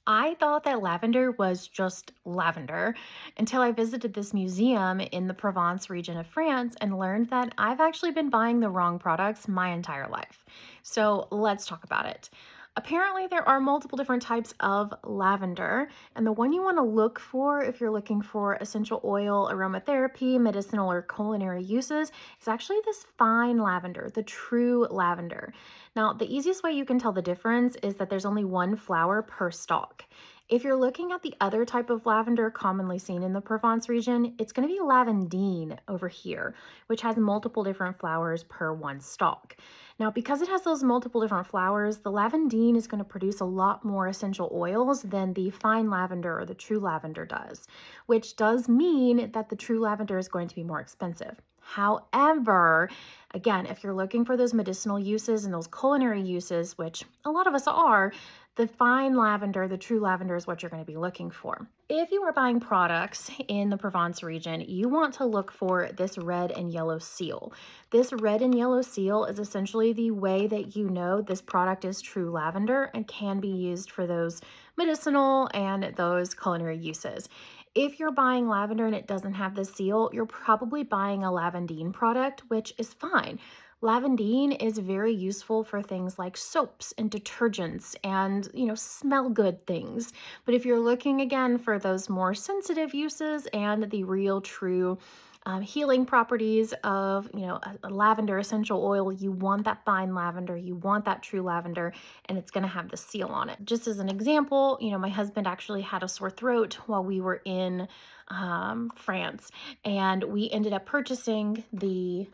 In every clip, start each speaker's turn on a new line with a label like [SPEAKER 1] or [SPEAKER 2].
[SPEAKER 1] I thought that lavender was just lavender until I visited this museum in the Provence region of France and learned that I've actually been buying the wrong products my entire life. So let's talk about it. Apparently, there are multiple different types of lavender, and the one you want to look for if you're looking for essential oil, aromatherapy, medicinal, or culinary uses is actually this fine lavender, the true lavender. Now, the easiest way you can tell the difference is that there's only one flower per stalk. If you're looking at the other type of lavender commonly seen in the Provence region, it's going to be Lavandin over here, which has multiple different flowers per one stalk. Now, because it has those multiple different flowers, the Lavandin is going to produce a lot more essential oils than the fine lavender or the true lavender does, which does mean that the true lavender is going to be more expensive. However, again, if you're looking for those medicinal uses and those culinary uses, which a lot of us are, the fine lavender, the true lavender is what you're going to be looking for. If you are buying products in the Provence region, you want to look for this red and yellow seal. This red and yellow seal is essentially the way that you know this product is true lavender and can be used for those medicinal and those culinary uses. If you're buying lavender and it doesn't have the seal, you're probably buying a Lavandin product, which is fine. Lavandin is very useful for things like soaps and detergents and, smell good things. But if you're looking again for those more sensitive uses and the real true healing properties of, a lavender essential oil, you want that fine lavender, you want that true lavender, and it's going to have the seal on it. Just as an example, my husband actually had a sore throat while we were in France, and we ended up purchasing the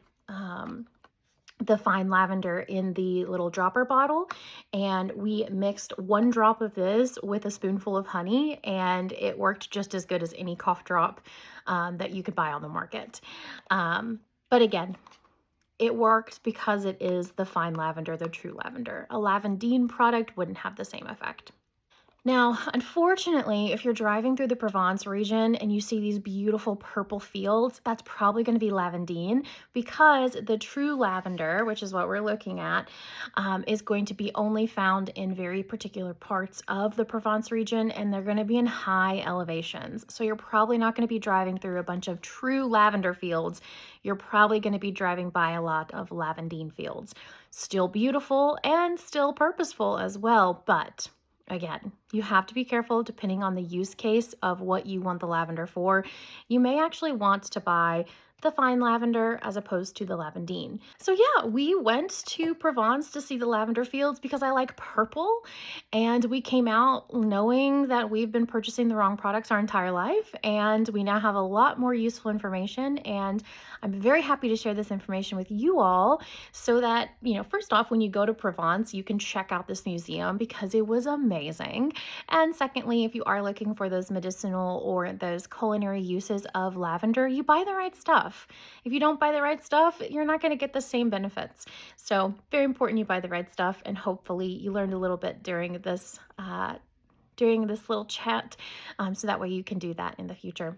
[SPEAKER 1] fine lavender in the little dropper bottle, and we mixed one drop of this with a spoonful of honey, and it worked just as good as any cough drop that you could buy on the market. But again, it works because it is the fine lavender, the true lavender. A Lavandin product wouldn't have the same effect. Now, unfortunately, if you're driving through the Provence region and you see these beautiful purple fields, that's probably going to be Lavandin, because the true lavender, which is what we're looking at, is going to be only found in very particular parts of the Provence region, and they're going to be in high elevations. So you're probably not going to be driving through a bunch of true lavender fields. You're probably going to be driving by a lot of Lavandin fields. Still beautiful and still purposeful as well, but again, you have to be careful depending on the use case of what you want the lavender for. You may actually want to buy the fine lavender as opposed to the Lavandin. So yeah, we went to Provence to see the lavender fields because I like purple, and we came out knowing that we've been purchasing the wrong products our entire life, and we now have a lot more useful information, and I'm very happy to share this information with you all so that, first off, when you go to Provence, you can check out this museum because it was amazing. And secondly, if you are looking for those medicinal or those culinary uses of lavender, you buy the right stuff. If you don't buy the right stuff, you're not going to get the same benefits. So very important you buy the right stuff, and hopefully you learned a little bit during this little chat, so that way you can do that in the future.